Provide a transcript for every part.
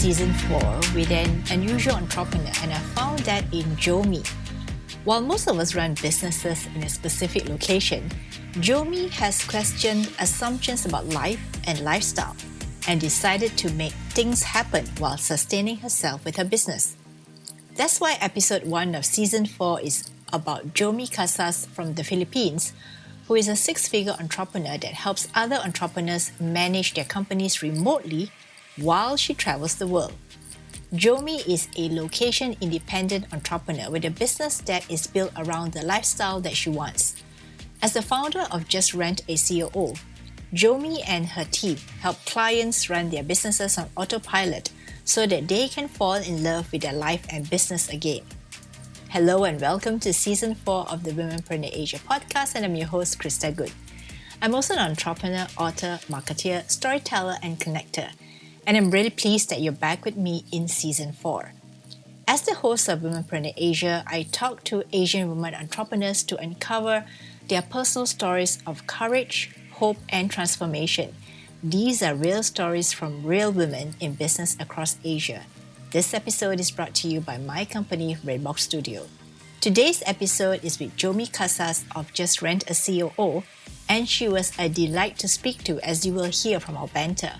Season 4 with an unusual entrepreneur, and I found that in Jomie. While most of us run businesses in a specific location, Jomie has questioned assumptions about life and lifestyle and decided to make things happen while sustaining herself with her business. That's why episode 1 of Season 4 is about Jomie Casas from the Philippines, who is a 6-figure entrepreneur that helps other entrepreneurs manage their companies remotely while she travels the world. Jomie is a location-independent entrepreneur with a business that is built around the lifestyle that she wants. As the founder of Just Rent a COO, Jomie and her team help clients run their businesses on autopilot so that they can fall in love with their life and business again. Hello and welcome to Season 4 of the Womenpreneur Asia podcast, and I'm your host, Krista Good. I'm also an entrepreneur, author, marketeer, storyteller, and connector, and I'm really pleased that you're back with me in Season 4. As the host of Womenpreneur Asia, I talk to Asian women entrepreneurs to uncover their personal stories of courage, hope, and transformation. These are real stories from real women in business across Asia. This episode is brought to you by my company, Redbox Studio. Today's episode is with Jomie Casas of Just Rent a COO, and she was a delight to speak to, as you will hear from our banter.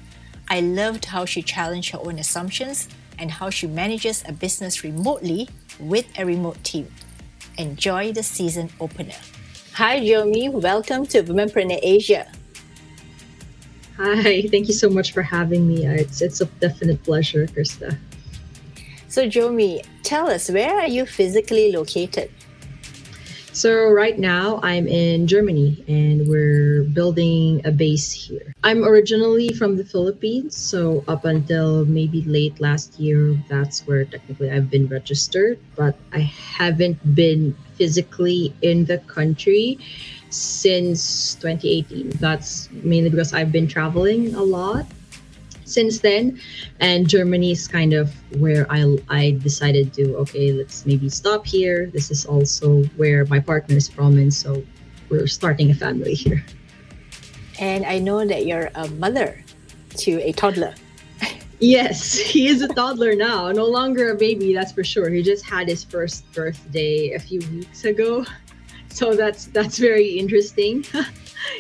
I loved how she challenged her own assumptions and how she manages a business remotely with a remote team. Enjoy the season opener. Hi, Jomie. Welcome to Womenpreneur Asia. Hi, thank you so much for having me. It's a definite pleasure, Krista. So, Jomie, tell us, where are you physically located? So right now I'm in Germany and we're building a base here. I'm originally from the Philippines, so up until maybe late last year, that's where technically I've been registered, but I haven't been physically in the country since 2018. That's mainly because I've been traveling a lot since then, and Germany is kind of where I decided to, okay, let's maybe stop here. This is also where my partner is from, and so we're starting a family here. And I know that you're a mother to a toddler. Yes, he is a toddler now, no longer a baby, that's for sure. He just had his first birthday a few weeks ago, so that's very interesting.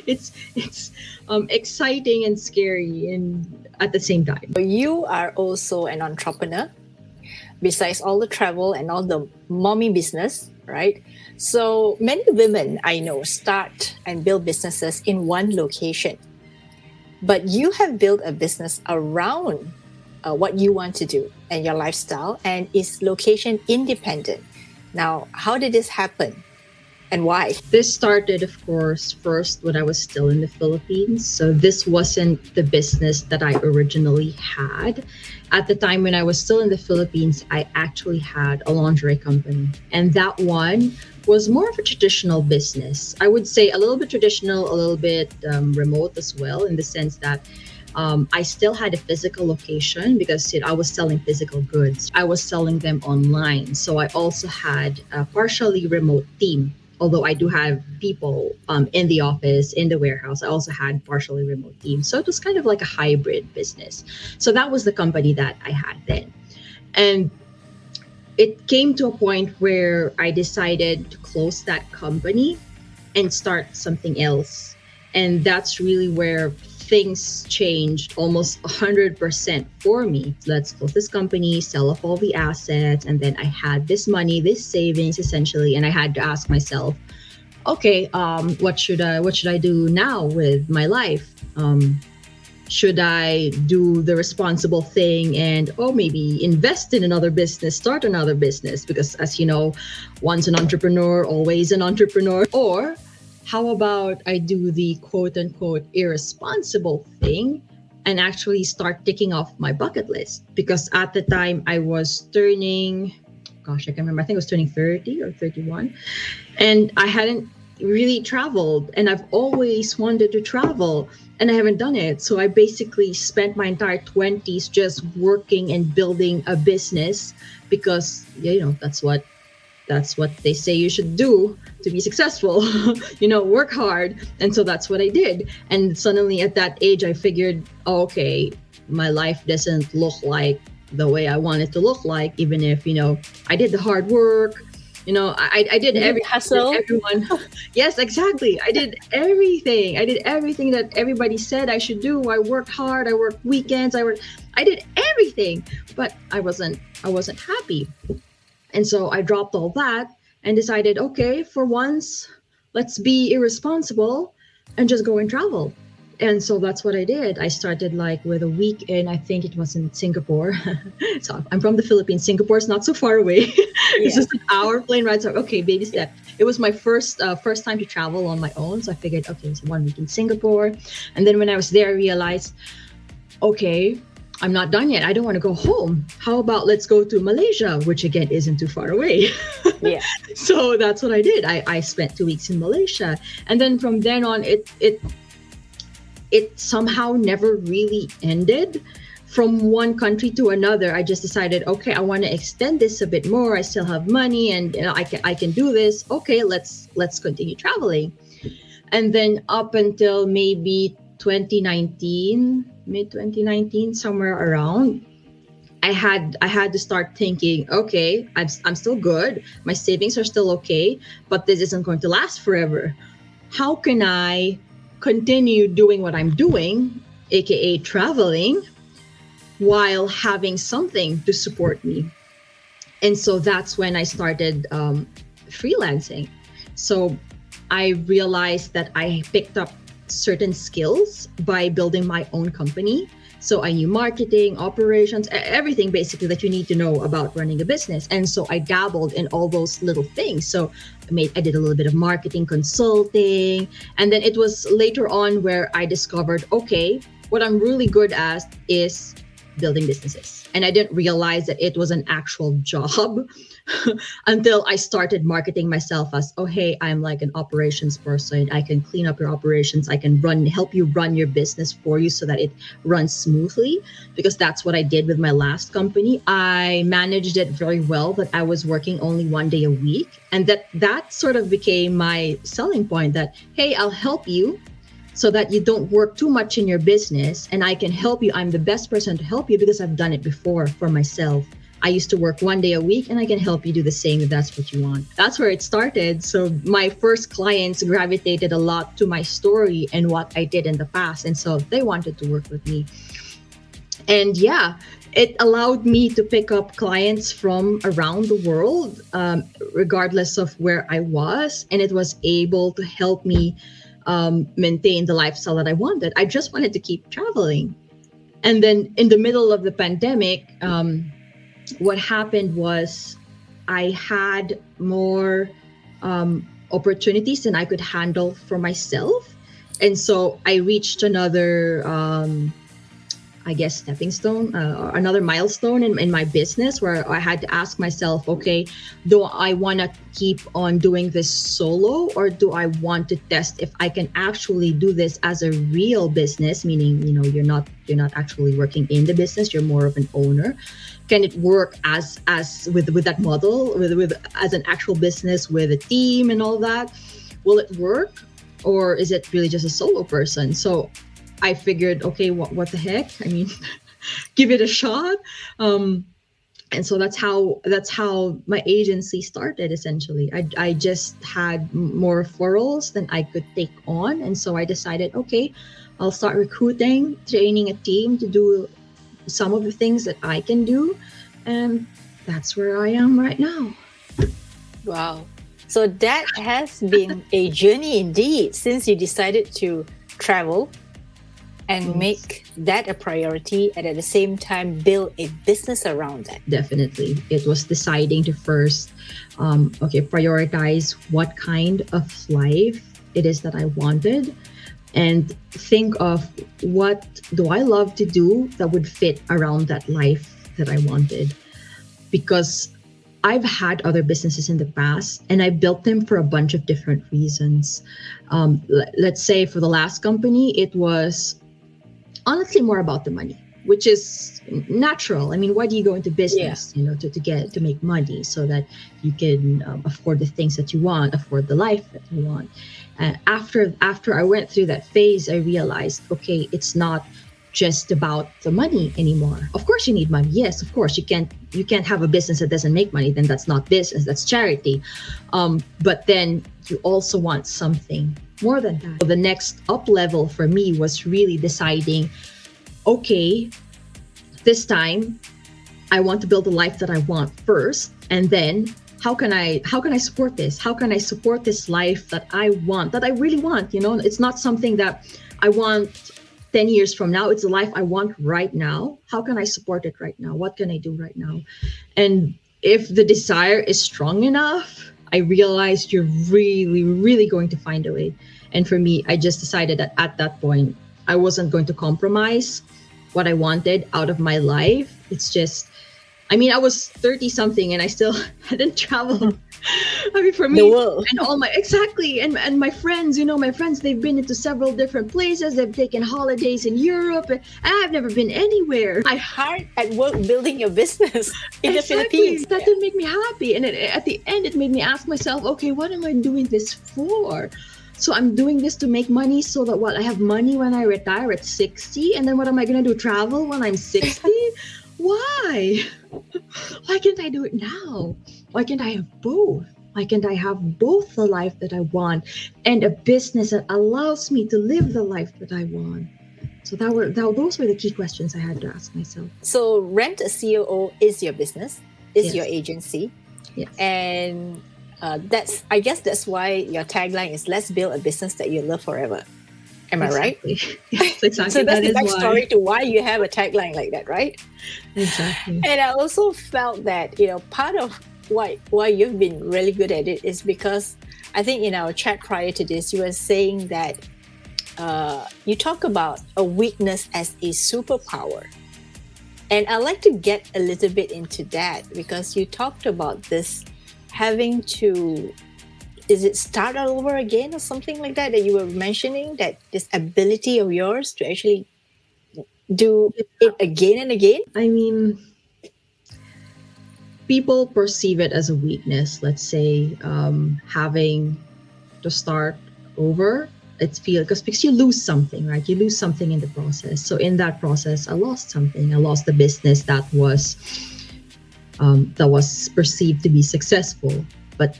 It's exciting and scary and at the same time. You are also an entrepreneur, besides all the travel and all the mommy business, right? So many women I know start and build businesses in one location, but you have built a business around what you want to do and your lifestyle, and is location independent. Now, how did this happen? And why? This started, of course, first when I was still in the Philippines. So this wasn't the business that I originally had. At the time when I was still in the Philippines, I actually had a lingerie company. And that one was more of a traditional business. I would say a little bit traditional, a little bit remote as well, in the sense that I still had a physical location because I was selling physical goods. I was selling them online. So I also had a partially remote team. Although I do have people in the office, in the warehouse, I also had partially remote teams. So it was kind of like a hybrid business. So that was the company that I had then. And it came to a point where I decided to close that company and start something else. And that's really where things changed almost 100% for me. Let's close this company, sell off all the assets, and then I had this money, this savings essentially, and I had to ask myself, okay, what should I do now with my life? Should I do the responsible thing and maybe invest in another business, start another business? Because as you know, once an entrepreneur, always an entrepreneur. Or how about I do the quote unquote irresponsible thing and actually start ticking off my bucket list? Because at the time I was turning, I can't remember, I think I was turning 30 or 31. And I hadn't really traveled, and I've always wanted to travel and I haven't done it. So I basically spent my entire 20s just working and building a business because, that's what they say you should do to be successful, work hard. And so that's what I did. And suddenly at that age, I figured, okay, my life doesn't look like the way I want it to look like, even if, I did the hard work. I did You did everything that hustle. everyone. Yes, exactly. I did everything. I did everything that everybody said I should do. I worked hard. I worked weekends. I did everything, but I wasn't happy. And so I dropped all that and decided, okay, for once, let's be irresponsible and just go and travel. And so that's what I did. I started like with a week in, I think it was in Singapore. So I'm from the Philippines. Singapore is not so far away. It's Yeah. just an hour plane ride. So, okay, baby step. It was my first time to travel on my own. So I figured, okay, so 1 week in Singapore. And then when I was there, I realized, okay, I'm not done yet. I don't want to go home. How about let's go to Malaysia, which again isn't too far away. Yeah. So that's what I did. I spent 2 weeks in Malaysia. And then from then on, it somehow never really ended. From one country to another, I just decided, okay, I want to extend this a bit more. I still have money, and I can do this. Okay, let's continue traveling. And then up until maybe 2019, mid 2019, somewhere around, I had to start thinking, okay, I'm still good. My savings are still okay, but this isn't going to last forever. How can I continue doing what I'm doing, aka traveling, while having something to support me? And so that's when I started freelancing. So I realized that I picked up certain skills by building my own company. So I knew marketing, operations, everything basically that you need to know about running a business. And so I dabbled in all those little things. So I did a little bit of marketing consulting. And then it was later on where I discovered, okay, what I'm really good at is building businesses. And I didn't realize that it was an actual job until I started marketing myself as, oh, hey, I'm like an operations person. I can clean up your operations. I can help you run your business for you so that it runs smoothly, because that's what I did with my last company. I managed it very well, but I was working only 1 day a week. And that sort of became my selling point, that, hey, I'll help you so that you don't work too much in your business, and I can help you. I'm the best person to help you because I've done it before for myself. I used to work 1 day a week, and I can help you do the same if that's what you want. That's where it started. So my first clients gravitated a lot to my story and what I did in the past. And so they wanted to work with me. And yeah, it allowed me to pick up clients from around the world, regardless of where I was. And it was able to help me maintain the lifestyle that I wanted. I just wanted to keep traveling. And then in the middle of the pandemic, what happened was I had more opportunities than I could handle for myself. And so I reached another stepping stone, or another milestone in my business, where I had to ask myself, okay, do I want to keep on doing this solo, or do I want to test if I can actually do this as a real business, meaning, you're not actually working in the business, you're more of an owner. Can it work as with that model, with as an actual business with a team and all that? Will it work, or is it really just a solo person? So I figured, okay, what the heck? I mean, give it a shot. And so that's how my agency started. Essentially, I just had more referrals than I could take on, and so I decided, okay, I'll start recruiting, training a team to do some of the things that I can do, and that's where I am right now. Wow. So that has been a journey indeed, since you decided to travel and make that a priority, and at the same time build a business around that. Definitely. It was deciding to first, prioritize what kind of life it is that I wanted, and think of what do I love to do that would fit around that life that I wanted. Because I've had other businesses in the past, and I built them for a bunch of different reasons. Let's say for the last company, it was honestly more about the money, which is natural. I mean, why do you go into business? To make money so that you can afford the things that you want, afford the life that you want. After I went through that phase, I realized, okay, it's not just about the money anymore. Of course you need money. Yes, of course you can't have a business that doesn't make money. Then that's not business, that's charity. But then you also want something more than that. So the next up level for me was really deciding, okay, this time I want to build the life that I want first, and then how can I support this? How can I support this life that I want, that I really want? It's not something that I want 10 years from now. It's a life I want right now. How can I support it right now? What can I do right now? And if the desire is strong enough, I realized you're really, really going to find a way. And for me, I just decided that at that point, I wasn't going to compromise what I wanted out of my life. It's just, I was 30 something and I still hadn't traveled. For me, The world. and all exactly, and my friends, they've been into several different places. They've taken holidays in Europe, and I've never been anywhere. I hard at work building your business in the Exactly. Philippines. That didn't make me happy, and at the end, it made me ask myself, okay, what am I doing this for? So I'm doing this to make money so that I have money when I retire at 60, and then what am I going to do? Travel when I'm 60? Why? Why can't I do it now? Why can't I have both? Why can't I have both the life that I want and a business that allows me to live the life that I want? So those were the key questions I had to ask myself. So Rent a COO is your business, is Yes. your agency. Yes. And I guess that's why your tagline is "Let's build a business that you love forever." Am I right? Exactly. Yes, exactly. So that's That the is backstory to why you have a tagline like that, right? Exactly. And I also felt that, part of why you've been really good at it is because I think in our chat prior to this, you were saying that you talk about a weakness as a superpower. And I'd like to get a little bit into that because you talked about this having to, is it start all over again or something like that you were mentioning, that this ability of yours to actually do it again and again? People perceive it as a weakness. Let's say having to start over. It's because you lose something, right? You lose something in the process. So in that process, I lost something. I lost the business that was perceived to be successful. But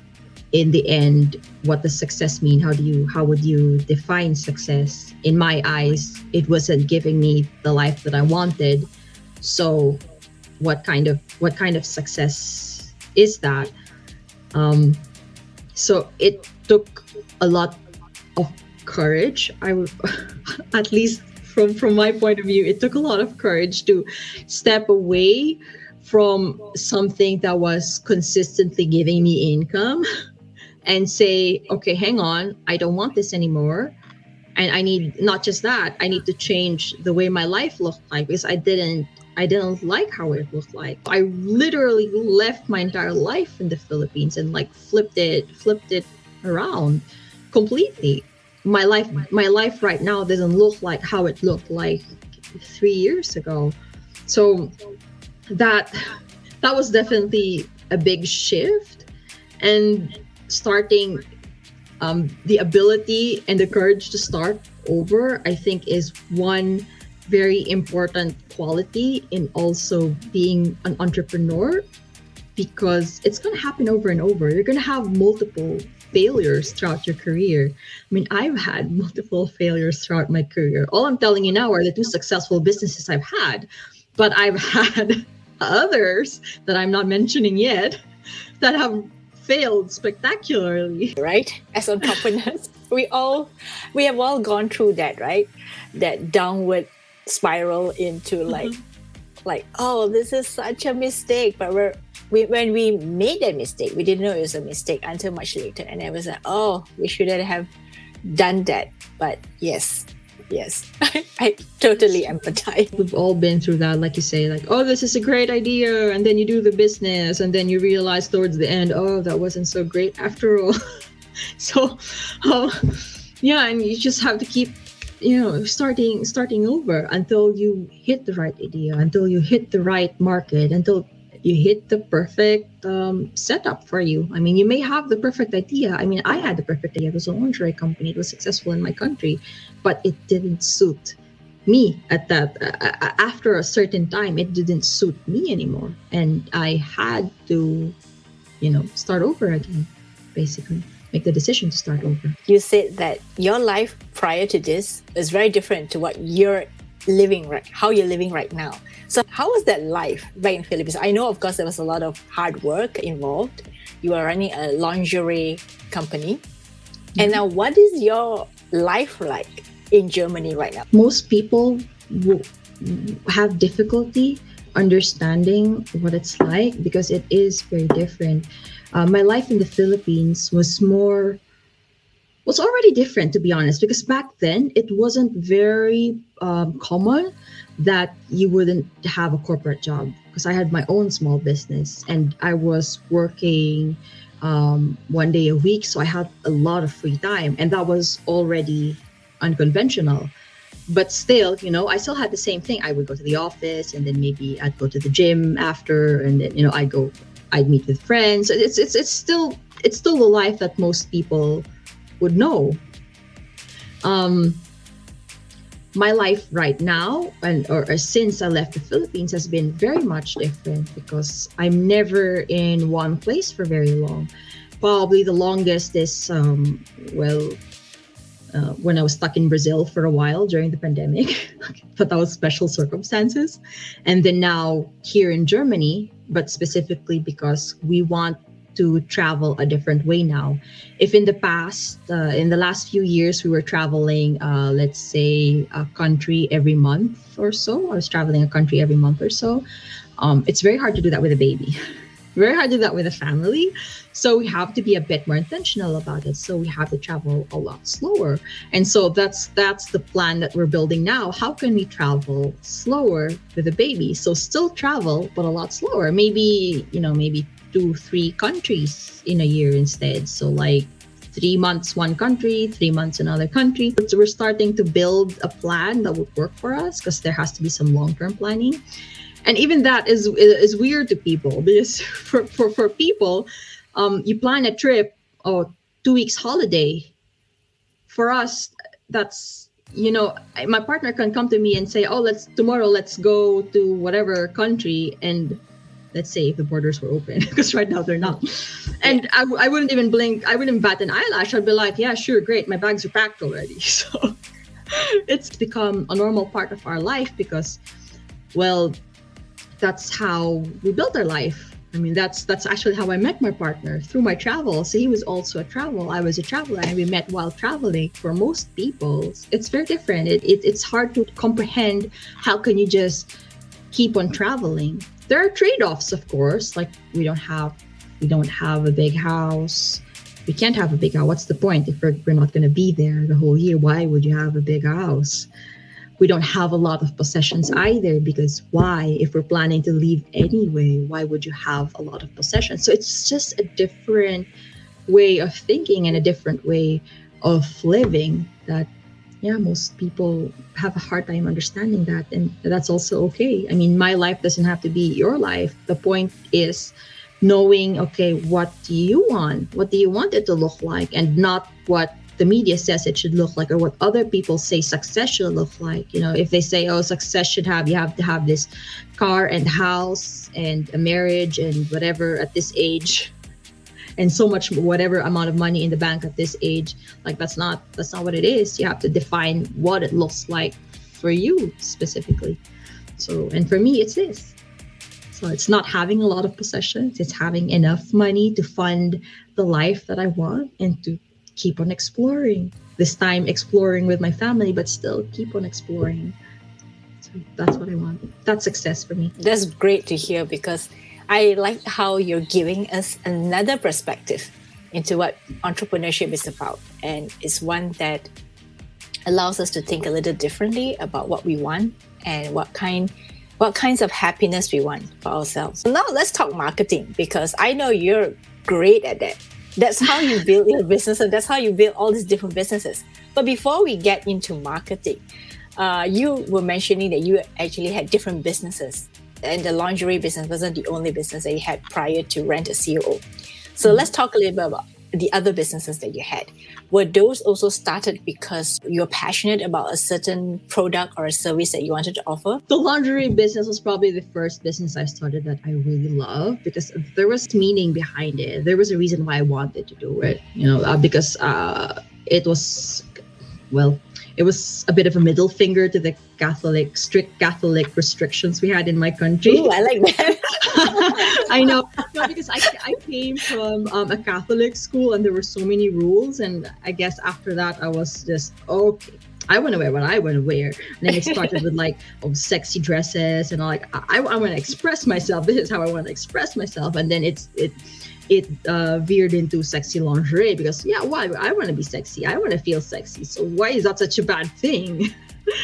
in the end, what does success mean? How would you define success? In my eyes, it wasn't giving me the life that I wanted. So what kind of success is that? So it took a lot of courage. I would, at least from my point of view, it took a lot of courage to step away from something that was consistently giving me income and say, okay, hang on, I don't want this anymore. And I need, not just that, I need to change the way my life looked like, because I didn't like how it looked like. I literally left my entire life in the Philippines and flipped it around completely. My life right now doesn't look like how it looked like 3 years ago. So that was definitely a big shift, and starting the ability and the courage to start over, I think, is one very important quality in also being an entrepreneur, because it's going to happen over and over. You're going to have multiple failures throughout your career. I've had multiple failures throughout my career. All I'm telling you now are the 2 successful businesses I've had, but I've had others that I'm not mentioning yet that have failed spectacularly. Right? As entrepreneurs, we have all gone through that, right? That downward spiral into oh, this is such a mistake. But when we made that mistake, we didn't know it was a mistake until much later. And I was like, oh, we shouldn't have done that. But yes, I totally empathize. We've all been through that, like you say, oh, this is a great idea, and then you do the business, and then you realize towards the end, oh, that wasn't so great after all. So, yeah, and you just have to keep, starting over until you hit the right idea, until you hit the right market, until you hit the perfect setup for you. You may have the perfect idea. I had the perfect idea. It was a lingerie company. It was successful in my country, but it didn't suit me at that after a certain time, it didn't suit me anymore, and I had to, start over again, basically make the decision to start over. You said that your life prior to this is very different to what you're living right, how you're living right now. So how was that life back in Philippines? I know, of course, there was a lot of hard work involved. You are running a lingerie company. And now what is your life like in Germany right now? Most people have difficulty understanding what it's like because it is very different. My life in the Philippines was already different, to be honest, because back then it wasn't very common that you wouldn't have a corporate job, because I had my own small business and I was working 1 day a week, so I had a lot of free time, and that was already unconventional. But still, I still had the same thing. I would go to the office, and then maybe I'd go to the gym after, and then I'd meet with friends. It's still the life that most people would know. My life right now, or since I left the Philippines, has been very much different because I'm never in one place for very long. Probably the longest is when I was stuck in Brazil for a while during the pandemic, but that was special circumstances. And then now here in Germany, but specifically because we want to travel a different way now. If in the past, in the last few years, we were traveling, let's say, a country every month or so. I was traveling a country every month or so. It's very hard to do that with a baby. Very hard to do that with a family. So we have to be a bit more intentional about it. So we have to travel a lot slower. And so that's the plan that we're building now. How can we travel slower with a baby? So still travel, but a lot slower. Maybe 2-3 countries in a year instead. So like 3 months one country, 3 months another country. So we're starting to build a plan that would work for us, because there has to be some long-term planning. And even that is weird to people, because for people, you plan a trip or 2 weeks holiday. For us, that's, my partner can come to me and say, oh, tomorrow let's go to whatever country, and let's say if the borders were open, because right now they're not. And I wouldn't even blink. I wouldn't bat an eyelash. I'd be like, yeah, sure, great. My bags are packed already. So it's become a normal part of our life because, well, that's how we built our life. I mean, that's actually how I met my partner, through my travels. So he was also a traveler. I was a traveler, and we met while traveling. For most people, it's very different. It's hard to comprehend. How can you just keep on traveling? There are trade-offs, of course. Like we don't have a big house. We can't have a big house. What's the point if we're not going to be there the whole year? Why would you have a big house? We don't have a lot of possessions either, because why? If we're planning to leave anyway, why would you have a lot of possessions? So it's just a different way of thinking and a different way of living that, most people have a hard time understanding that. And that's also okay. I mean, my life doesn't have to be your life. The point is knowing, okay, what do you want? What do you want it to look like? And not what the media says it should look like, or what other people say success should look like. If they say, oh, success you have to have this car and house and a marriage and whatever at this age, and so much, whatever amount of money in the bank at this age, like that's not what it is. You have to define what it looks like for you specifically. So, and for me, it's this. So it's not having a lot of possessions. It's having enough money to fund the life that I want and to keep on exploring. This time exploring with my family, but still keep on exploring. So that's what I want. That's success for me. That's great to hear, because I like how you're giving us another perspective into what entrepreneurship is about. And it's one that allows us to think a little differently about what we want and what kinds of happiness we want for ourselves. So now let's talk marketing, because I know you're great at that. That's how you build your business, and that's how you build all these different businesses. But before we get into marketing, you were mentioning that you actually had different businesses, and the lingerie business wasn't the only business that you had prior to rent a COO. So let's talk a little bit the other businesses that you had, were those also started because you're passionate about a certain product or a service that you wanted to offer? The lingerie business was probably the first business I started that I really loved because there was meaning behind it. There was a reason why I wanted to do it, because it was, well, it was a bit of a middle finger to the strict Catholic restrictions we had in my country. Ooh, I like that. I know. No, because I came from a Catholic school and there were so many rules. And I guess after that, I was just, okay, I want to wear what I want to wear. And then it started with sexy dresses and I want to express myself. This is how I want to express myself. And then it veered into sexy lingerie because why? I want to be sexy. I want to feel sexy. So why is that such a bad thing?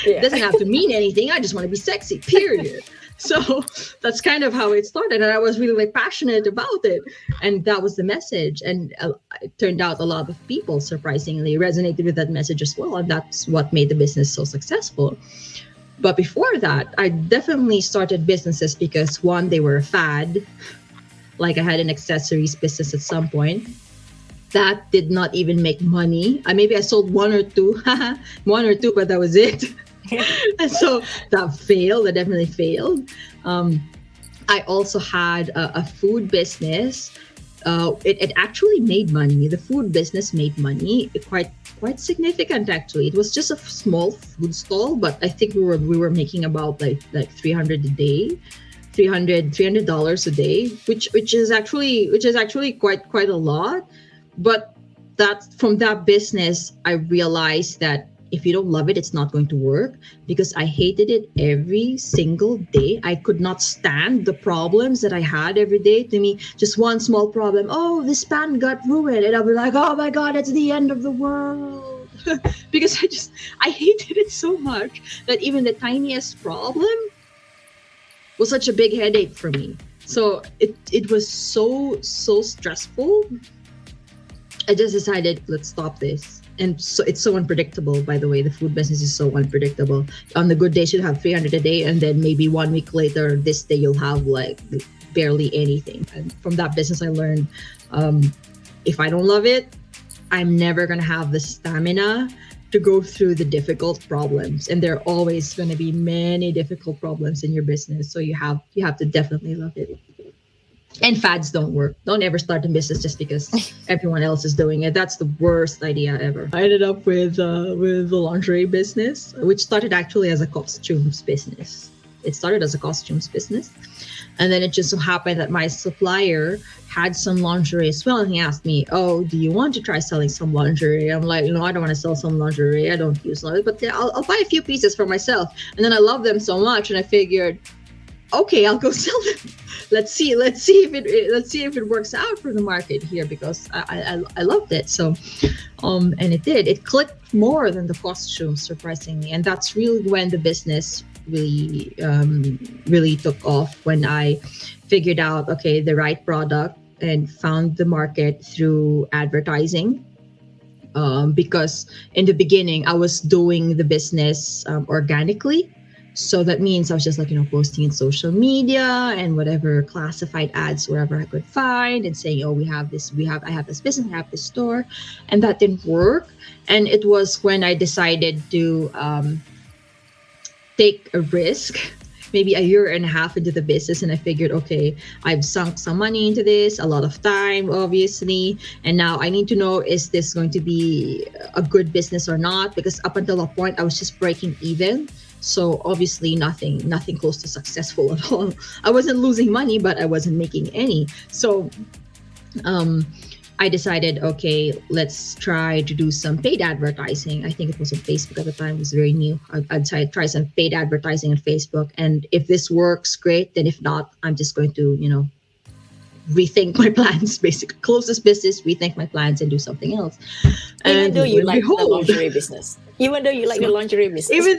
It doesn't have to mean anything. I just want to be sexy, period. So that's kind of how it started. And I was really passionate about it. And that was the message. And it turned out a lot of people surprisingly resonated with that message as well. And that's what made the business so successful. But before that, I definitely started businesses because one, they were a fad. Like I had an accessories business at some point that did not even make money. Maybe I sold one or two, but that was it. And so that failed. That definitely failed. I also had a food business. It actually made money. The food business made money, quite significant actually. It was just a small food stall, but I think we were making about like $300 a day. $300 a day, which is actually quite a lot. But from that business, I realized that if you don't love it, it's not going to work because I hated it every single day. I could not stand the problems that I had every day. To me, just one small problem. Oh, this pan got ruined. And I'll be like, oh my God, it's the end of the world. Because I hated it so much that even the tiniest problem was such a big headache for me. So it was so stressful. I just decided, let's stop this. And so it's so unpredictable, by the way. The food business is so unpredictable. On the good days, you'll have 300 a day. And then maybe 1 week later, this day, you'll have barely anything. And from that business, I learned if I don't love it, I'm never going to have the stamina to go through the difficult problems. And there are always going to be many difficult problems in your business. So you have to definitely love it. And fads don't work. Don't ever start a business just because everyone else is doing it. That's the worst idea ever. I ended up with the lingerie business, which started actually as a costumes business. It started as a costumes business. And then it just so happened that my supplier had some lingerie as well. And he asked me, oh, do you want to try selling some lingerie? I'm like, no, I don't want to sell some lingerie. I don't use lingerie, but I'll buy a few pieces for myself. And then I love them so much. And I figured, okay, I'll go sell them. Let's see if it works out for the market here because I loved it. So, and it did. It clicked more than the costumes, surprisingly. And that's really when the business really took off, when I figured out the right product and found the market through advertising. Because in the beginning I was doing the business organically. So that means I was just posting in social media and whatever classified ads wherever I could find and saying, oh, I have this business, I have this store. And that didn't work. And it was when I decided to take a risk, maybe a year and a half into the business. And I figured, okay, I've sunk some money into this, a lot of time, obviously. And now I need to know, is this going to be a good business or not? Because up until a point, I was just breaking even. So obviously nothing close to successful at all. I wasn't losing money, but I wasn't making any. So I decided, okay, let's try to do some paid advertising. I think it was on Facebook at the time. It was very new. I'd try some paid advertising on Facebook. And if this works, great. Then if not, I'm just going to, rethink my plans, basically. Close this business, rethink my plans, and do something else. Even though you like the lingerie business. Even though you like the lingerie business.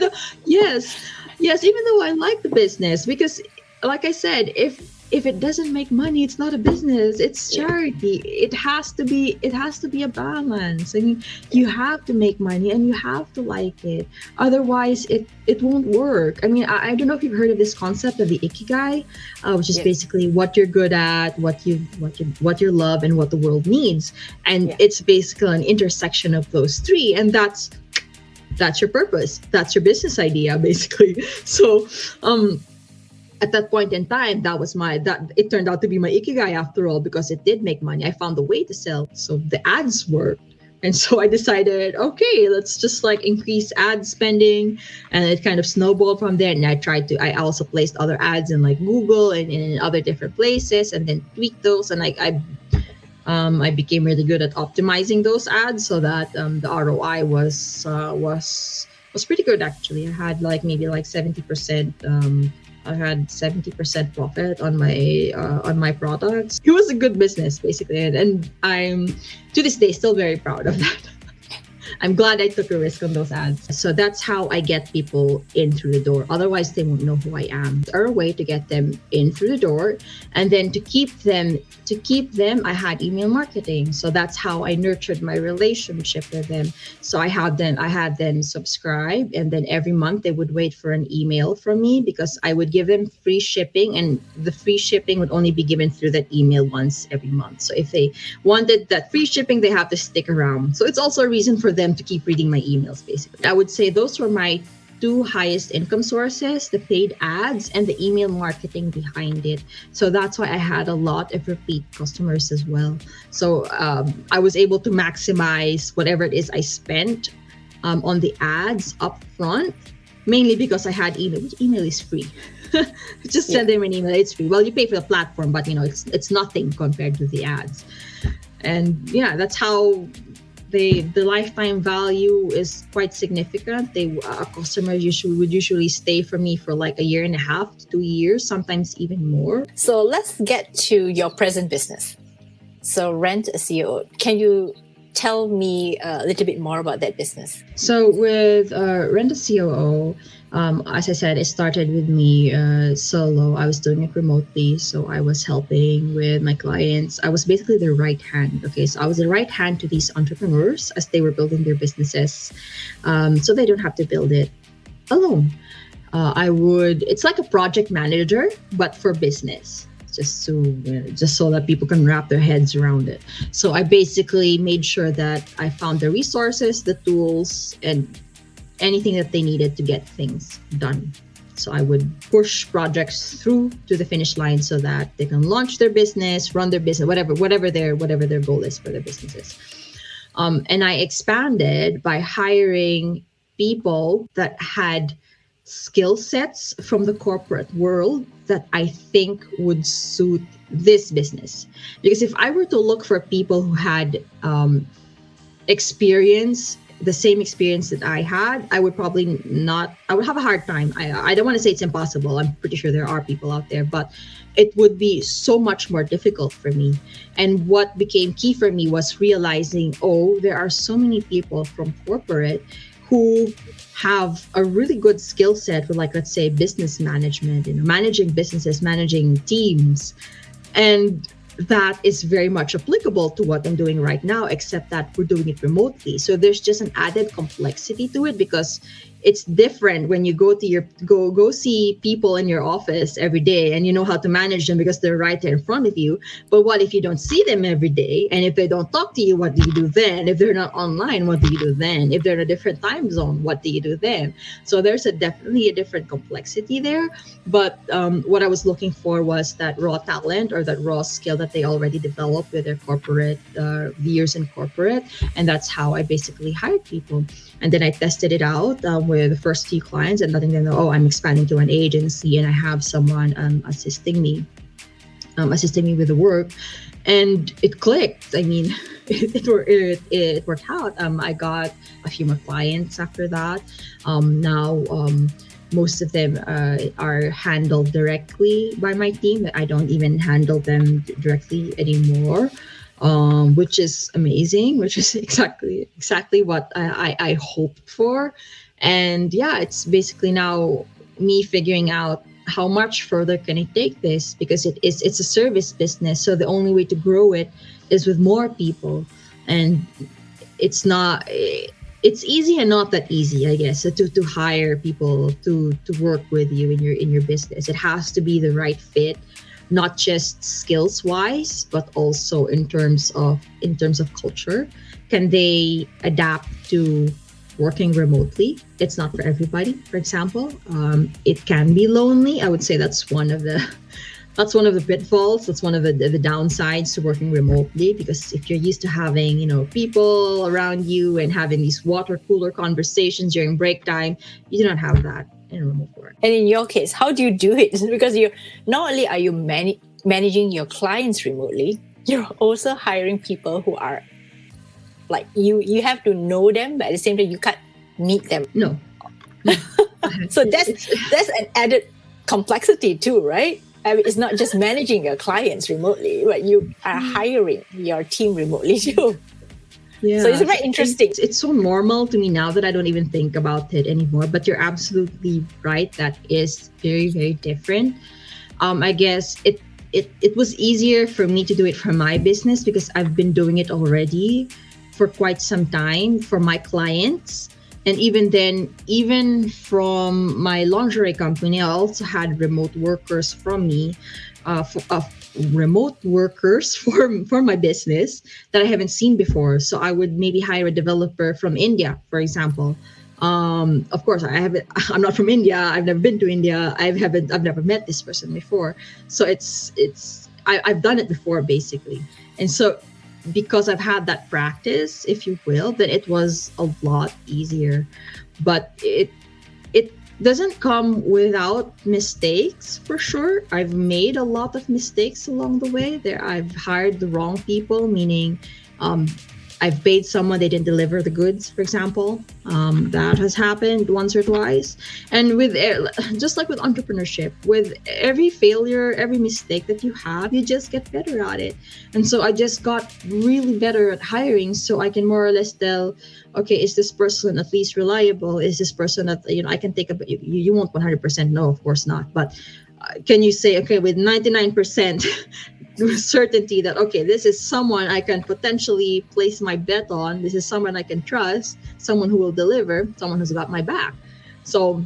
Yes, even though I like the business, because like I said, if if it doesn't make money, it's not a business, it's charity. It has to be a balance. I mean, you have to make money and you have to like it, otherwise it won't work. I mean, I don't know if you've heard of this concept of the ikigai, which is basically what you're good at, what you love, and what the world needs. And it's basically an intersection of those three, and that's your purpose, that's your business idea, basically. So at that point in time, that it turned out to be my ikigai after all, because it did make money. I found a way to sell, so the ads worked. And so I decided, okay, let's just like increase ad spending, and it kind of snowballed from there. And I also placed other ads in like Google and in other different places, and then tweaked those. And I became really good at optimizing those ads, so that the ROI was pretty good actually. I had like maybe like 70%. I had 70% profit on my products. It was a good business basically, and I'm to this day still very proud of that. I'm glad I took a risk on those ads. So that's how I get people in through the door. Otherwise, they won't know who I am. Or a way to get them in through the door, and then to keep them, I had email marketing. So that's how I nurtured my relationship with them. So I had them subscribe, and then every month they would wait for an email from me, because I would give them free shipping, and the free shipping would only be given through that email once every month. So if they wanted that free shipping, they have to stick around. So it's also a reason for them to keep reading my emails, basically. I would say those were my two highest income sources: the paid ads and the email marketing behind it. So that's why I had a lot of repeat customers as well. So I was able to maximize whatever it is I spent on the ads up front, mainly because I had email, which email is free. Just send them an email, it's free. Well, you pay for the platform, but it's nothing compared to the ads. And yeah, that's how the lifetime value is quite significant. A customer would usually stay for me for like a year and a half to 2 years, sometimes even more. So let's get to your present business. So Rent a COO. Can you tell me a little bit more about that business? So with Rent a COO, as I said, it started with me solo. I was doing it remotely, so I was helping with my clients. I was basically their right hand. Okay, so I was the right hand to these entrepreneurs as they were building their businesses, so they don't have to build it alone. It's like a project manager, but for business. Just so that people can wrap their heads around it. So I basically made sure that I found the resources, the tools, and anything that they needed to get things done. So I would push projects through to the finish line so that they can launch their business, run their business, whatever their goal is for their businesses. And I expanded by hiring people that had skill sets from the corporate world that I think would suit this business. Because if I were to look for people who had experience, the same experience that I had, I would have a hard time. I don't want to say it's impossible. I'm pretty sure there are people out there, but it would be so much more difficult for me. And what became key for me was realizing, there are so many people from corporate who have a really good skill set for, like, let's say, business management, managing businesses, managing teams. And that is very much applicable to what I'm doing right now, except that we're doing it remotely. So there's just an added complexity to it, because it's different when you go see people in your office every day and you know how to manage them because they're right there in front of you. But what if you don't see them every day? And if they don't talk to you, what do you do then? If they're not online, what do you do then? If they're in a different time zone, what do you do then? So there's definitely a different complexity there. But what I was looking for was that raw talent, or that raw skill that they already developed with their corporate years in corporate. And that's how I basically hired people. And then I tested it out with the first few clients, and letting them know, I'm expanding to an agency and I have someone assisting me with the work. And it clicked. I mean, it worked out. I got a few more clients after that. Now, most of them are handled directly by my team. I don't even handle them directly anymore. Which is amazing, which is exactly what I hoped for. And yeah, it's basically now me figuring out how much further can I take this? Because it's a service business, so the only way to grow it is with more people, and it's easy and not that easy, I guess, to hire people to work with you in your business. It has to be the right fit, not just skills wise, but also in terms of culture. Can they adapt to working remotely? It's not for everybody. For example, it can be lonely. I would say that's one of the pitfalls. That's one of the downsides to working remotely, because if you're used to having, people around you and having these water cooler conversations during break time, you do not have that in remote work. And in your case, how do you do it? Because you're not only are you managing your clients remotely, you're also hiring people who are like you have to know them, but at the same time you can't meet them. No. So that's an added complexity too, right? I mean, it's not just managing your clients remotely, but you are hiring your team remotely too. Yeah. So it's very interesting. It's so normal to me now that I don't even think about it anymore. But you're absolutely right. That is very, very different. I guess it was easier for me to do it for my business because I've been doing it already for quite some time for my clients. And even then, even from my lingerie company, I also had remote workers from me, remote workers for my business that I haven't seen before. So I would maybe hire a developer from India, for example. Of course, I'm not from India. I've never been to India. I've never met this person before. So I've done it before, basically. And so because I've had that practice, if you will, then it was a lot easier. But it doesn't come without mistakes, for sure. I've made a lot of mistakes along the way. I've hired the wrong people, meaning I've paid someone, they didn't deliver the goods, for example. That has happened once or twice. And just like with entrepreneurship, with every failure, every mistake that you have, you just get better at it. And so I just got really better at hiring, so I can more or less tell, okay, is this person at least reliable? Is this person that I can take a? You won't 100% know, of course not, but can you say, okay, with 99% certainty that, okay, this is someone I can potentially place my bet on. This is someone I can trust, someone who will deliver, someone who's got my back. So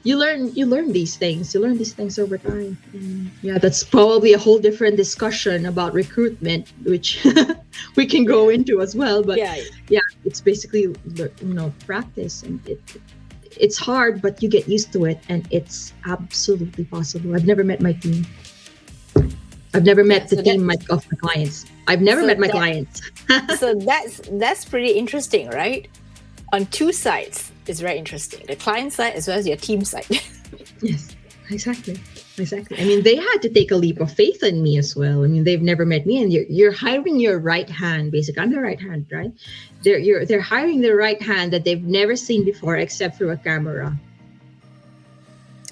you learn these things. You learn these things over time. And yeah, that's probably a whole different discussion about recruitment, which we can go into as well. But yeah, it's basically practice, and it's hard, but you get used to it, and it's absolutely possible. I've never met my team. I've never met the team of my clients. I've never met my clients. So that's pretty interesting, right? On two sides, it's very interesting. The client side as well as your team side. Yes, exactly. I mean, they had to take a leap of faith in me as well. I mean, they've never met me, and you're hiring your right hand. Basically, I'm the right hand, right? They're hiring the right hand that they've never seen before except through a camera.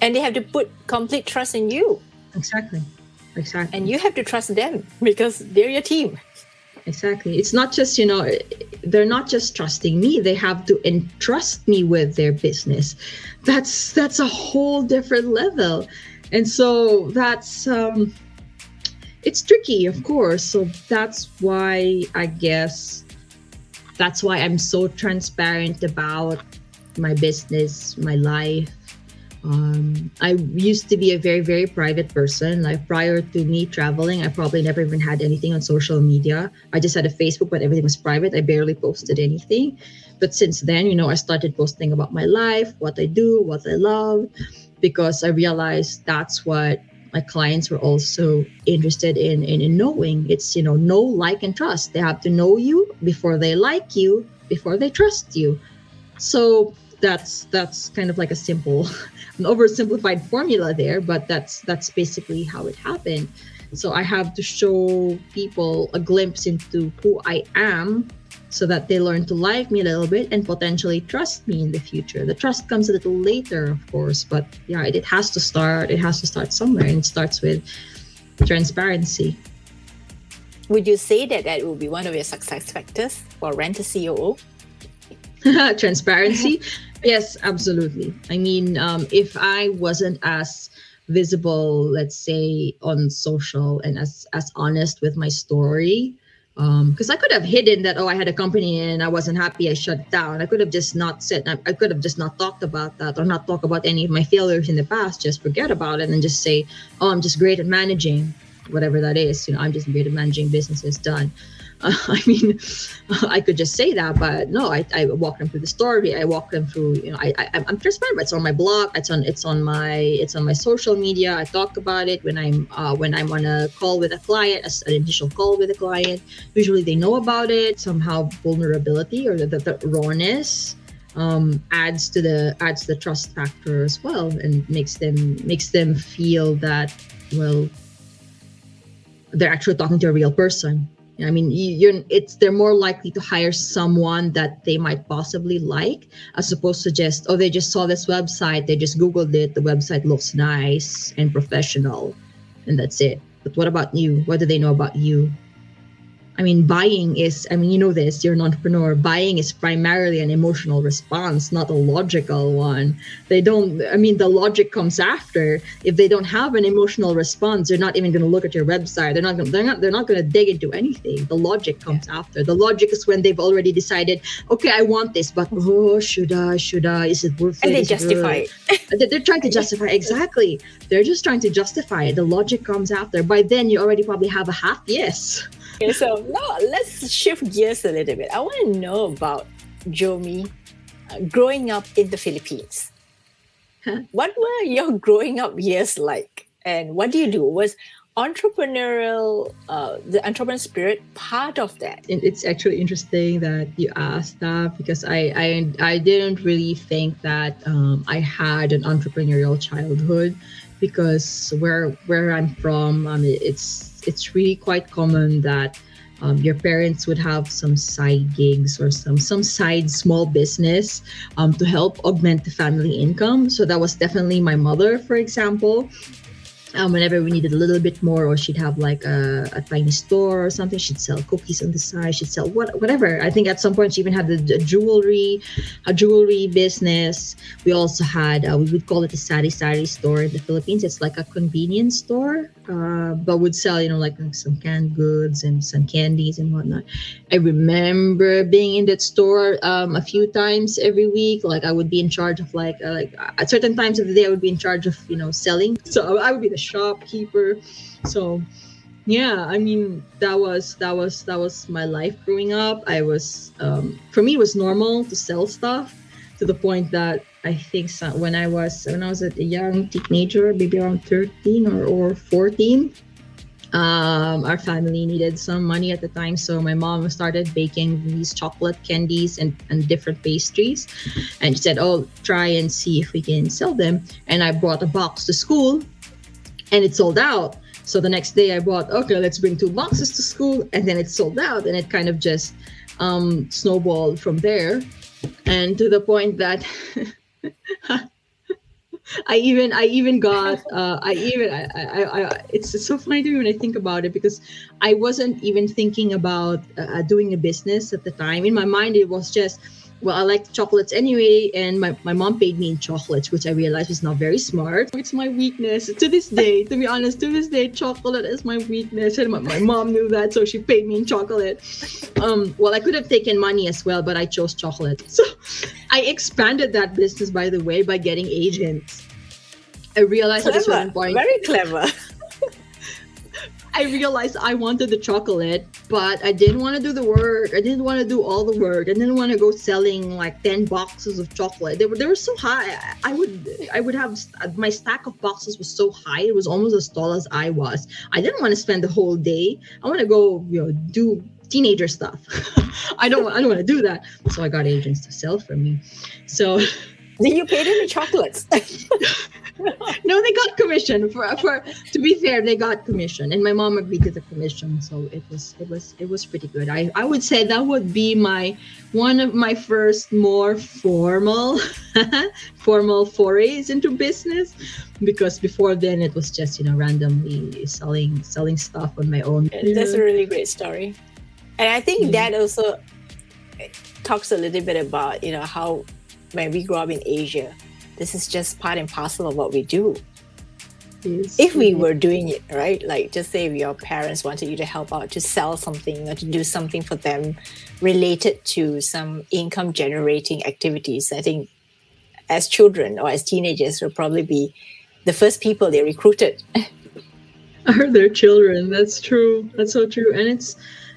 And they have to put complete trust in you. Exactly. And you have to trust them because they're your team. Exactly. It's not just, they're not just trusting me. They have to entrust me with their business. That's a whole different level. And so that's, it's tricky, of course. So that's why I'm so transparent about my business, my life. I used to be a very, very private person. Like prior to me traveling, I probably never even had anything on social media. I just had a Facebook, but everything was private. I barely posted anything. But since then, I started posting about my life, what I do, what I love, because I realized that's what my clients were also interested in knowing. It's, know, like, and trust. They have to know you before they like you, before they trust you. So that's kind of like an oversimplified formula there, but that's basically how it happened. So I have to show people a glimpse into who I am so that they learn to like me a little bit and potentially trust me in the future. The trust comes a little later, of course, but yeah, it has to start somewhere, and it starts with transparency. Would you say that will be one of your success factors for Rent a COO? Transparency. Yes, absolutely. I mean, if I wasn't as visible, let's say on social, and as honest with my story, because I could have hidden that, oh, I had a company and I wasn't happy, I shut it down. I could have just not said, I could have just not talked about that, or not talk about any of my failures in the past, just forget about it and just say, oh, I'm just great at managing whatever that is. I'm just great at managing businesses, done. I mean, I could just say that, but no, I walk them through the story. I walk them through, I'm transparent. It's on my blog. It's on my social media. I talk about it when I'm on a call with a client, an initial call with a client. Usually they know about it. Somehow vulnerability, or the rawness, adds to the trust factor as well, and makes them feel that, well, they're actually talking to a real person. I mean, they're more likely to hire someone that they might possibly like, as opposed to just, oh, they just saw this website, they just Googled it, the website looks nice and professional, and that's it. But what about you? What do they know about you? I mean, buying is, you know this, you're an entrepreneur. Buying is primarily an emotional response, not a logical one. The logic comes after. If they don't have an emotional response, they're not even going to look at your website. They're not going to dig into anything. The logic comes after. The logic is when they've already decided, okay, I want this, but should I? Is it worth it? And they justify it. They're trying to justify. Exactly. They're just trying to justify it. The logic comes after. By then, you already probably have a half yes. Okay, so now let's shift gears a little bit. I want to know about Jomie growing up in the Philippines. What were your growing up years like? And what do you do? Was the entrepreneurial spirit part of that? It's actually interesting that you asked that, because I didn't really think that I had an entrepreneurial childhood, because where I'm from, it's really quite common that your parents would have some side gigs or some side small business to help augment the family income. So that was definitely my mother, for example. Whenever we needed a little bit more, or she'd have like a tiny store or something, she'd sell cookies on the side, she'd sell whatever. I think at some point she even had a jewelry business. We also had, we would call it a sari-sari store in the Philippines. It's like a convenience store, but would sell, like some canned goods and some candies and whatnot. I remember being in that store a few times every week. Like I would be in charge of like at certain times of the day, I would be in charge of, selling. So I would be the shopkeeper. So yeah, I mean, that was my life growing up. I was for me, it was normal to sell stuff, to the point that I think when I was a young teenager, maybe around 13 or 14, our family needed some money at the time, so my mom started baking these chocolate candies and different pastries, and she said, oh, try and see if we can sell them. And I brought a box to school, and it sold out. So the next day I bought, okay, let's bring 2 boxes to school, and then it sold out, and it kind of just snowballed from there. And to the point that it's so funny to me when I think about it, because I wasn't even thinking about doing a business at the time. In my mind, it was just, well, I like chocolates anyway, and my mom paid me in chocolates, which I realized was not very smart. It's my weakness to this day. To be honest, chocolate is my weakness, and my mom knew that, so she paid me in chocolate. Well, I could have taken money as well, but I chose chocolate. So I expanded that business, by the way, by getting agents. I realized at a certain point, very clever. I realized I wanted the chocolate, but I didn't want to do the work. I didn't want to do all the work. I didn't want to go selling like 10 boxes of chocolate. They were so high. I would have, my stack of boxes was so high. It was almost as tall as I was. I didn't want to spend the whole day. I want to go, do teenager stuff. I don't want to do that. So I got agents to sell for me. So did you pay them in chocolates? No, they got commission. For to be fair, they got commission, and my mom agreed to the commission, so it was pretty good. I would say that would be one of my first more formal forays into business, because before then it was just randomly selling stuff on my own. That's a really great story, and I think that also talks a little bit about, how when we grow up in Asia, this is just part and parcel of what we do. Yes, If we yes. were doing it, right? Like, just say if your parents wanted you to help out to sell something or to do something for them related to some income generating activities, I think as children or as teenagers will probably be the first people they recruited. Are their children? That's true. That's so true, and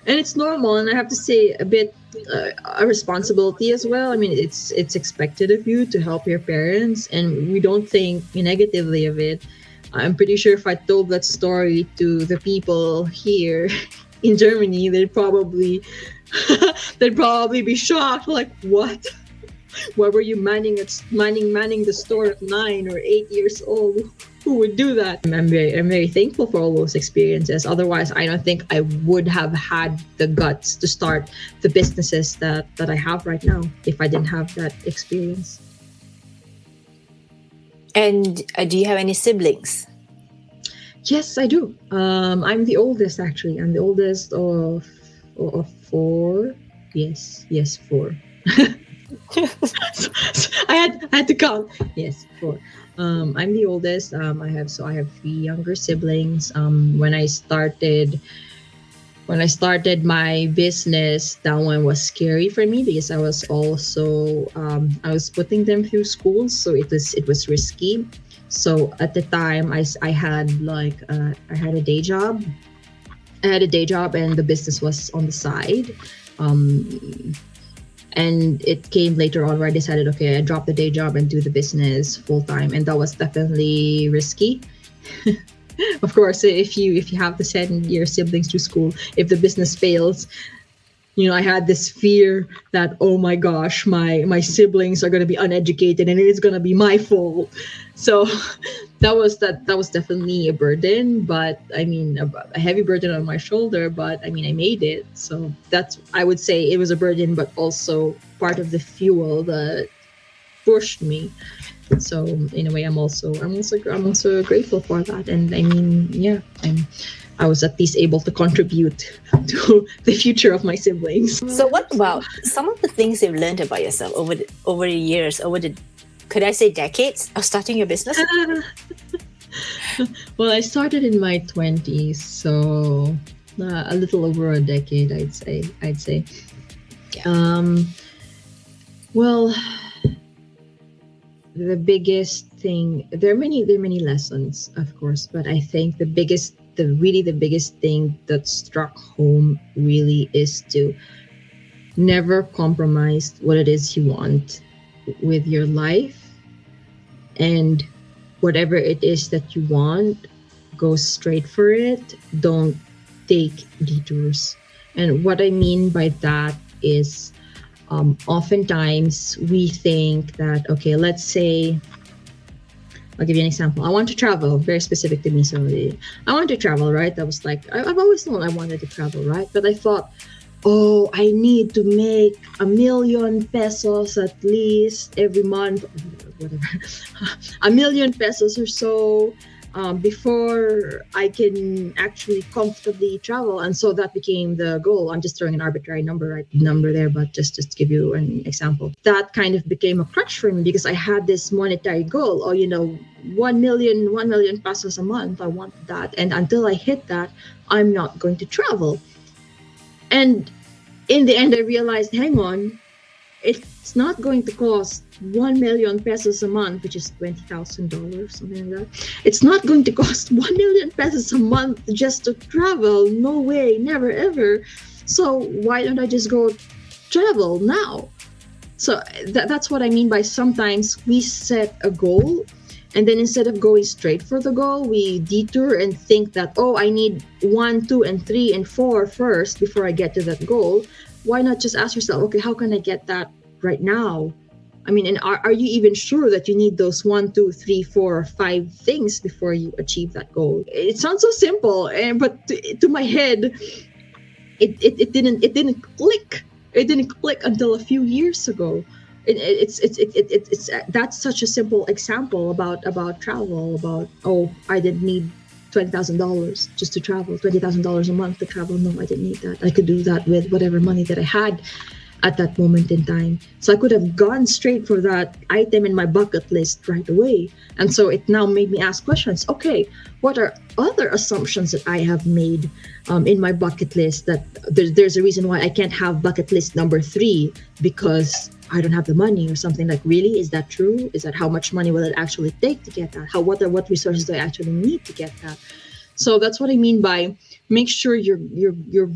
it's normal. And I have to say, a bit a responsibility as well. I mean, it's expected of you to help your parents, and we don't think negatively of it. I'm pretty sure if I told that story to the people here in Germany, they'd probably be shocked. Like, what? Why were you manning the store at 9 or 8 years old? Who would do that? I'm very thankful for all those experiences. Otherwise, I don't think I would have had the guts to start the businesses that I have right now if I didn't have that experience. And do you have any siblings? Yes, I do. I'm the oldest, actually. I'm the oldest of 4. Yes, 4. I had to count. Yes, 4. I'm the oldest. I have 3 younger siblings. When I started my business, that one was scary for me because I was also I was putting them through school, so it was risky. So at the time, I had I had a day job. And the business was on the side. And it came later on where I decided, okay, I drop the day job and do the business full time, and that was definitely risky. Of course, if you have to send your siblings to school, if the business fails, I had this fear that, oh my gosh, my siblings are going to be uneducated and it's going to be my fault. So that was definitely a burden, but I mean, a heavy burden on my shoulder, but I mean, I made it. So I would say it was a burden, but also part of the fuel that pushed me. So in a way, I'm also grateful for that. And I mean, yeah, I was at least able to contribute to the future of my siblings. So what about some of the things you've learned about yourself over the years, could I say decades of starting your business? Well, I started in my 20s, so a little over a decade, I'd say. Yeah. Well, the biggest thing, there are many lessons, of course, but I think the biggest thing that struck home really is to never compromise what it is you want with your life, and whatever it is that you want, go straight for it. Don't take detours. And what I mean by that is, oftentimes we think that, okay, let's say, I'll give you an example. I want to travel, very specific to me. So I want to travel, right? That was like, I've always known I wanted to travel, right? But I thought, oh, I need to make 1 million pesos at least every month, whatever, 1 million pesos or so, before I can actually comfortably travel. And so that became the goal. I'm just throwing an arbitrary number there, but just to give you an example. That kind of became a crutch for me because I had this monetary goal, or 1 million pesos a month. I want that. And until I hit that, I'm not going to travel. And in the end, I realized, hang on, it's not going to cost 1 million pesos a month, which is $20,000, something like that. It's not going to cost 1 million pesos a month just to travel. No way, never, ever. So why don't I just go travel now? So that's what I mean by sometimes we set a goal, and then instead of going straight for the goal, we detour and think that, oh, I need 1, 2, and 3, and 4 first before I get to that goal. Why not just ask yourself, okay, how can I get that right now? I mean, and are you even sure that you need those 1, 2, 3, 4, or 5 things before you achieve that goal? It sounds so simple, but to my head, it didn't click. It didn't click until a few years ago. It's that's such a simple example about travel. About, oh, I didn't need $20,000 just to travel, $20,000 a month to travel. No, I didn't need that. I could do that with whatever money that I had at that moment in time. So I could have gone straight for that item in my bucket list right away. And so it now made me ask questions. Okay, what are other assumptions that I have made in my bucket list, that there's a reason why I can't have bucket list number 3 because I don't have the money or something? Like, really, is that true? Is that how much money will it actually take to get that? What resources do I actually need to get that? So that's what I mean by make sure your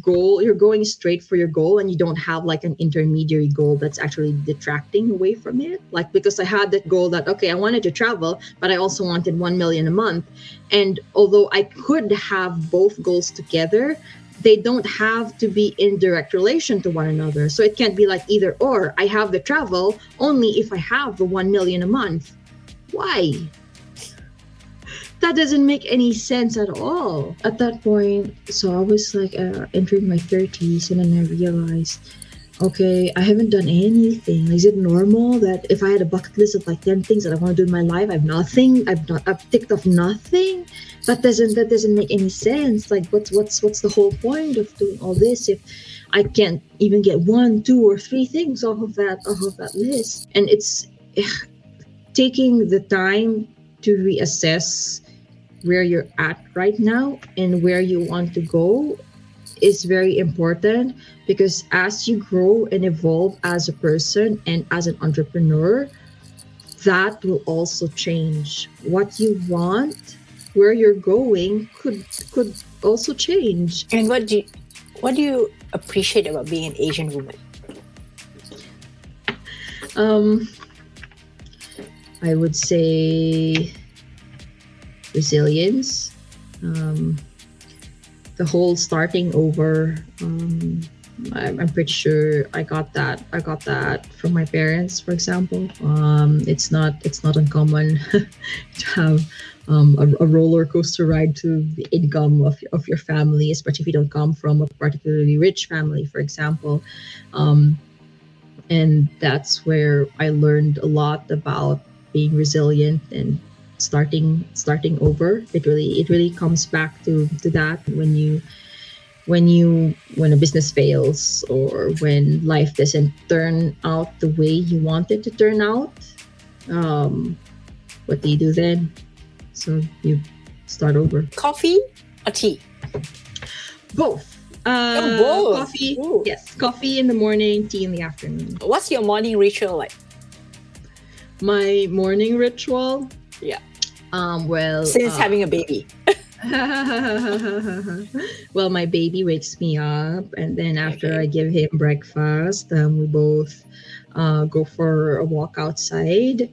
goal, you're going straight for your goal, and you don't have like an intermediary goal that's actually detracting away from it. Like, because I had that goal that, okay, I wanted to travel, but I also wanted 1 million a month. And although I could have both goals together, they don't have to be in direct relation to one another. So it can't be like either or. I have the travel only if I have the 1 million a month. Why? That doesn't make any sense at all. At that point, so I was like entering my 30s, and then I realized, okay, I haven't done anything. Is it normal that if I had a bucket list of like 10 things that I want to do in my life, I've ticked off nothing? That doesn't make any sense. Like, what's the whole point of doing all this if I can't even get 1, 2, or 3 things off of that list? And it's taking the time to reassess where you're at right now and where you want to go is very important, because as you grow and evolve as a person and as an entrepreneur, that will also change. What you want, where you're going could also change. And what do you appreciate about being an Asian woman? I would say resilience. The whole starting over. I'm pretty sure I got that from my parents, for example. It's not uncommon to have a roller coaster ride to the income of your family, especially if you don't come from a particularly rich family, for example. And that's where I learned a lot about being resilient and starting over. It really comes back to that when a business fails, or when life doesn't turn out the way you want it to turn out. What do you do then? So you start over. Coffee or tea? Both. Both. Coffee. Ooh. Yes, coffee in the morning, tea in the afternoon. What's your morning ritual like? My morning ritual? Yeah. Since having a baby. Well, my baby wakes me up, and then after I give him breakfast, we both go for a walk outside.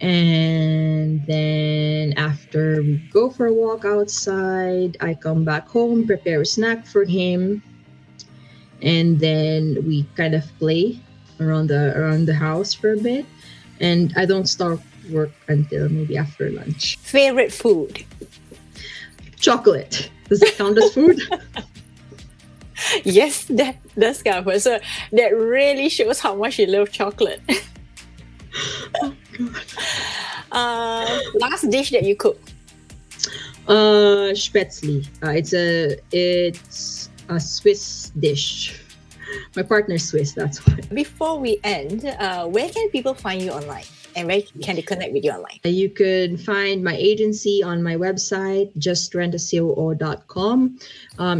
And then after we go for a walk outside, I come back home, prepare a snack for him, and then we kind of play around the house for a bit. And I don't start work until maybe after lunch. Favorite food? Chocolate. Does it count as food? Yes, that does count. So that really shows how much you love chocolate. Oh God. Last dish that you cook? Spätzle. It's a Swiss dish. My partner's Swiss, that's why. Before we end, where can people find you online? And where can they connect with you online? You could find my agency on my website, justrentacoo.com.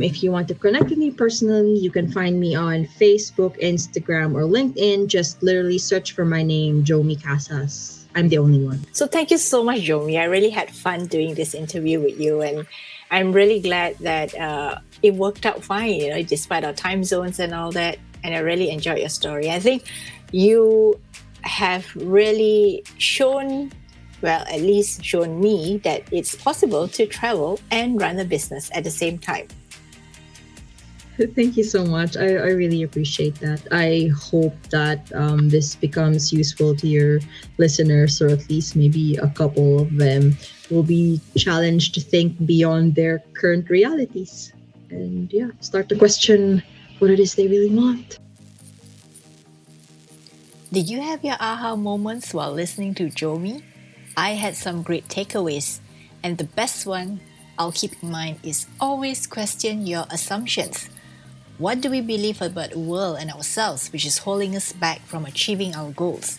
If you want to connect with me personally, you can find me on Facebook, Instagram, or LinkedIn. Just literally search for my name, Jomie Casas. I'm the only one. So thank you so much, Jomie. I really had fun doing this interview with you, and I'm really glad that it worked out fine, despite our time zones and all that. And I really enjoyed your story. I think you have really shown, well, at least shown me that it's possible to travel and run a business at the same time. Thank you so much. I really appreciate that. I hope that this becomes useful to your listeners, or at least maybe a couple of them will be challenged to think beyond their current realities and start to question what it is they really want. Did you have your aha moments while listening to Jomie? I had some great takeaways, and the best one I'll keep in mind is always question your assumptions. What do we believe about the world and ourselves which is holding us back from achieving our goals?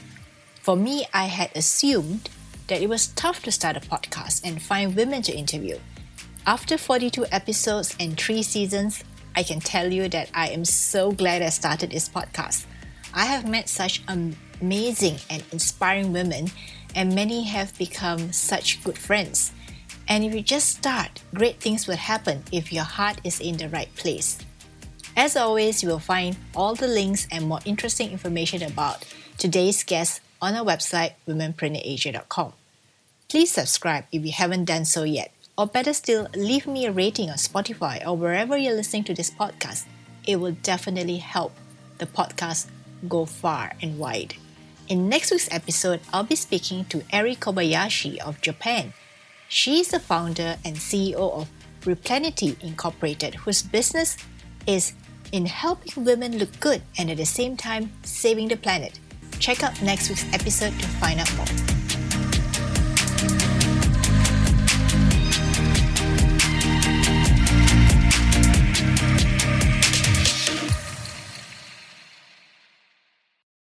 For me, I had assumed that it was tough to start a podcast and find women to interview. After 42 episodes and 3 seasons, I can tell you that I am so glad I started this podcast. I have met such amazing and inspiring women, and many have become such good friends. And if you just start, great things will happen if your heart is in the right place. As always, you will find all the links and more interesting information about today's guest on our website, womenpreneurasia.com. Please subscribe if you haven't done so yet, or better still, leave me a rating on Spotify or wherever you're listening to this podcast. It will definitely help the podcast go far and wide. In next week's episode, I'll be speaking to Eri Kobayashi of Japan. She's the founder and CEO of Replenity Incorporated, whose business is in helping women look good and at the same time saving the planet. Check out next week's episode to find out more.